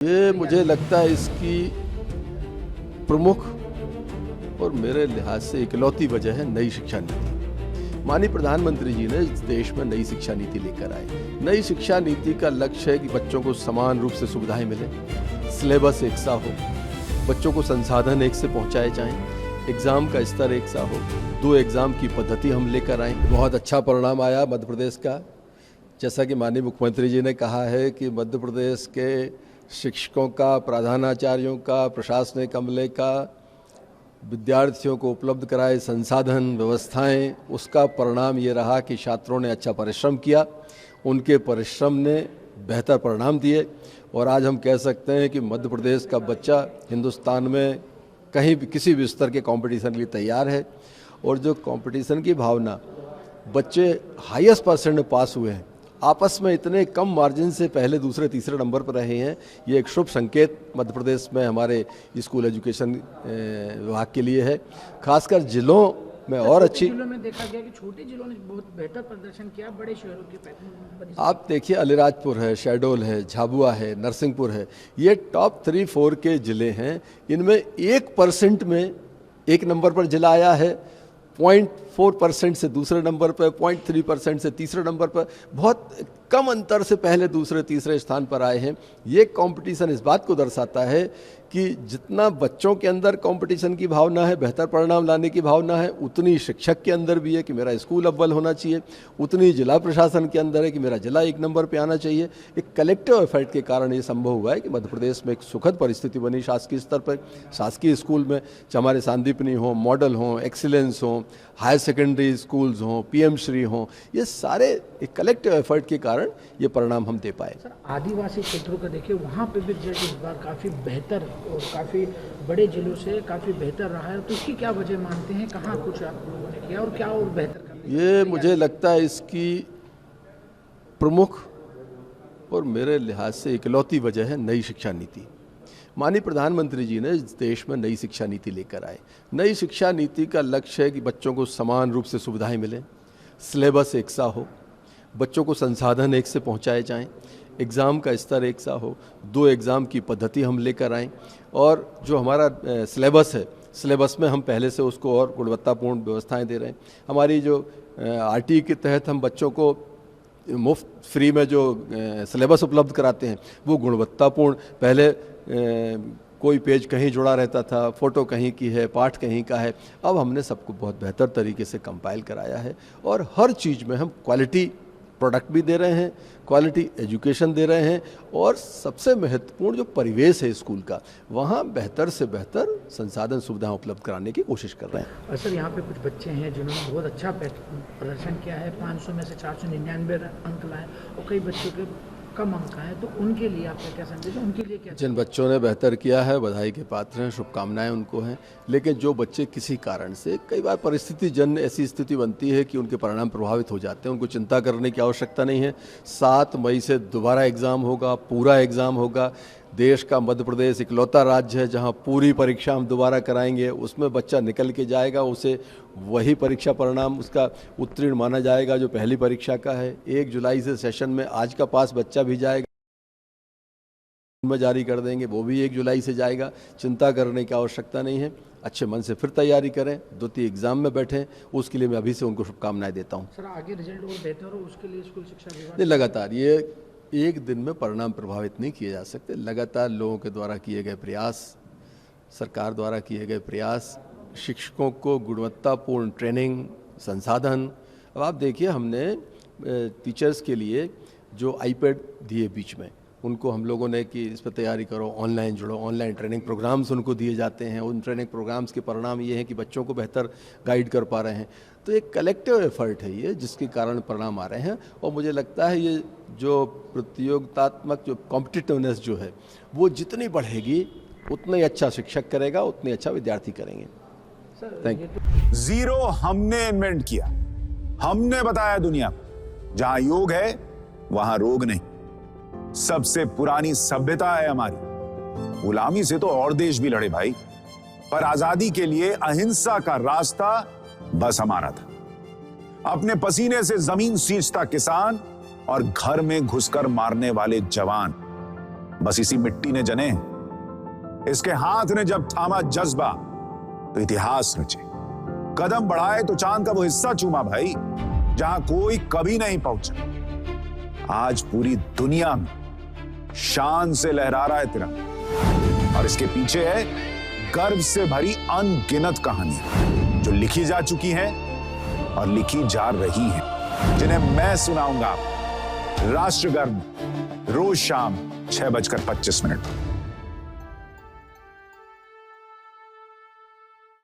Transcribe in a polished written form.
ये मुझे लगता है इसकी प्रमुख और मेरे लिहाज से इकलौती वजह है नई शिक्षा नीति। माननीय प्रधानमंत्री जी ने इस देश में नई शिक्षा नीति लेकर आए। नई शिक्षा नीति का लक्ष्य है कि बच्चों को समान रूप से सुविधाएं मिले, सिलेबस एक सा हो, बच्चों को संसाधन एक से पहुंचाए जाएं, एग्ज़ाम का स्तर एक सा हो, 2 एग्ज़ाम की पद्धति हम लेकर आए। बहुत अच्छा परिणाम आया मध्य प्रदेश का। जैसा कि माननीय मुख्यमंत्री जी ने कहा है कि मध्य प्रदेश के शिक्षकों का, प्रधानाचार्यों का, प्रशासनिक अमले का, विद्यार्थियों को उपलब्ध कराए संसाधन व्यवस्थाएं, उसका परिणाम ये रहा कि छात्रों ने अच्छा परिश्रम किया, उनके परिश्रम ने बेहतर परिणाम दिए और आज हम कह सकते हैं कि मध्य प्रदेश का बच्चा हिंदुस्तान में कहीं भी किसी भी स्तर के कंपटीशन के लिए तैयार है। और जो कंपटीशन की भावना, बच्चे हाईएस्ट परसेंट में पास हुए हैं, आपस में इतने कम मार्जिन से पहले, दूसरे, तीसरे नंबर पर रहे हैं, ये एक शुभ संकेत मध्य प्रदेश में हमारे स्कूल एजुकेशन विभाग के लिए है। खासकर जिलों में और अच्छी, जिलों में देखा गया कि छोटे जिलों ने बहुत बेहतर प्रदर्शन किया, बड़े शहरों के आप देखिए अलीराजपुर है, शहडोल है, झाबुआ है, नरसिंहपुर है, ये टॉप 3-4 के ज़िले हैं। इनमें 1% में एक नंबर पर जिला आया है, 0.4% से दूसरे नंबर पर, 0.3% से तीसरे नंबर पर, बहुत कम अंतर से पहले, दूसरे, तीसरे स्थान पर आए हैं। ये कंपटीशन इस बात को दर्शाता है कि जितना बच्चों के अंदर कंपटीशन की भावना है, बेहतर परिणाम लाने की भावना है, उतनी शिक्षक के अंदर भी है कि मेरा स्कूल अव्वल होना चाहिए, उतनी जिला प्रशासन के अंदर है कि मेरा जिला 1 नंबर पे आना चाहिए। एक कलेक्टिव एफर्ट के कारण ये संभव हुआ है कि मध्य प्रदेश में एक सुखद परिस्थिति बनी शासकीय स्तर पर। शासकीय स्कूल में चाहे हमारे सांदीपनी हों, मॉडल हों, एक्सीलेंस हों, हायर सेकेंडरी स्कूल्स हों, पीएम श्री हों, ये सारे एक कलेक्टिव एफर्ट के कारण ये परिणाम हम दे पाए। सर, आदिवासी क्षेत्रों का देखिए, वहाँ पे भी रिजल्ट इस बार काफ़ी बेहतर और काफ़ी बड़े जिलों से काफ़ी बेहतर रहा है, तो इसकी क्या वजह मानते हैं? कहाँ कुछ आप लोगों ने किया और क्या और बेहतर करना? ये मुझे लगता है इसकी प्रमुख और मेरे लिहाज से इकलौती वजह है नई शिक्षा नीति। माननीय प्रधानमंत्री जी ने इस देश में नई शिक्षा नीति लेकर आए। नई शिक्षा नीति का लक्ष्य है कि बच्चों को समान रूप से सुविधाएं मिलें, सिलेबस एक सा हो, बच्चों को संसाधन एक से पहुंचाए जाएं, एग्ज़ाम का स्तर एक सा हो, 2 एग्ज़ाम की पद्धति हम लेकर आएँ और जो हमारा सिलेबस है, सिलेबस में हम पहले से उसको और गुणवत्तापूर्ण व्यवस्थाएं दे रहे हैं। हमारी जो आरटी के तहत हम बच्चों को मुफ्त फ्री में जो सिलेबस उपलब्ध कराते हैं, वो गुणवत्तापूर्ण, पहले कोई पेज कहीं जुड़ा रहता था, फ़ोटो कहीं की है, पाठ कहीं का है, अब हमने सबको बहुत बेहतर तरीके से कंपाइल कराया है और हर चीज़ में हम क्वालिटी प्रोडक्ट भी दे रहे हैं, क्वालिटी एजुकेशन दे रहे हैं और सबसे महत्वपूर्ण जो परिवेश है स्कूल का, वहाँ बेहतर से बेहतर संसाधन सुविधाएं उपलब्ध कराने की कोशिश कर रहे हैं। और सर, यहाँ पे कुछ बच्चे हैं जिन्होंने बहुत अच्छा प्रदर्शन किया है, 500 में से 499 अंक लाए और कई बच्चों के कम अंक आए, तो उनके लिए आपका क्या संदेश है? उनके लिए क्या? जिन बच्चों ने बेहतर किया है, बधाई के पात्र हैं, शुभकामनाएं उनको हैं। लेकिन जो बच्चे किसी कारण से, कई बार परिस्थिति जन्य ऐसी स्थिति बनती है कि उनके परिणाम प्रभावित हो जाते हैं, उनको चिंता करने की आवश्यकता नहीं है। 7 मई से दोबारा एग्ज़ाम होगा, पूरा एग्ज़ाम होगा। देश का मध्य प्रदेश इकलौता राज्य है जहां पूरी परीक्षा हम दोबारा कराएंगे, उसमें बच्चा निकल के जाएगा, उसे वही परीक्षा परिणाम उसका उत्तीर्ण माना जाएगा जो पहली परीक्षा का है। 1 जुलाई से सेशन में आज का पास बच्चा भी जाएगा, में जारी कर देंगे, वो भी 1 जुलाई से जाएगा। चिंता करने की आवश्यकता नहीं है, अच्छे मन से फिर तैयारी करें, 2-3 एग्जाम में बैठें, उसके लिए मैं अभी से उनको शुभकामनाएं देता हूँ। सर, आगे रिजल्ट और बेहतर हो उसके लिए स्कूल शिक्षा विभाग लगातार, ये एक दिन में परिणाम प्रभावित नहीं किए जा सकते। लगातार लोगों के द्वारा किए गए प्रयास, सरकार द्वारा किए गए प्रयास, शिक्षकों को गुणवत्तापूर्ण ट्रेनिंग, संसाधन। अब आप देखिए, हमने टीचर्स के लिए जो आईपैड दिए बीच में, उनको हम लोगों ने कि इस पर तैयारी करो, ऑनलाइन जुड़ो, ऑनलाइन ट्रेनिंग प्रोग्राम्स उनको दिए जाते हैं। उन ट्रेनिंग प्रोग्राम्स के परिणाम ये हैं कि बच्चों को बेहतर गाइड कर पा रहे हैं। तो एक कलेक्टिव एफर्ट है ये, जिसके कारण परिणाम आ रहे हैं और मुझे लगता है ये जो प्रतियोगितात्मक जो कॉम्पिटिटिवनेस जो है, वो जितनी बढ़ेगी उतना ही अच्छा शिक्षक करेगा, उतनी अच्छा विद्यार्थी करेंगे। Thank you. जीरो हमने इन्वेंट किया, हमने बताया दुनिया को, जहां योग है वहां रोग नहीं। सबसे पुरानी सभ्यता है हमारी। गुलामी से तो और देश भी लड़े भाई, पर आजादी के लिए अहिंसा का रास्ता बस हमारा था। अपने पसीने से जमीन सींचता किसान और घर में घुसकर मारने वाले जवान, बस इसी मिट्टी ने जने हैं। इसके हाथ ने जब थामा जज्बा तो इतिहास रचे। कदम बढ़ाए तो चांद का वो हिस्सा चूमा भाई जहां कोई कभी नहीं पहुंचा। आज पूरी दुनिया में शान से लहरा रहा है तिरंगा और इसके पीछे है गर्व से भरी अनगिनत कहानियां जो लिखी जा चुकी हैं और लिखी जा रही हैं, जिन्हें मैं सुनाऊंगा राष्ट्रगर्व रोज शाम 6:25 पर।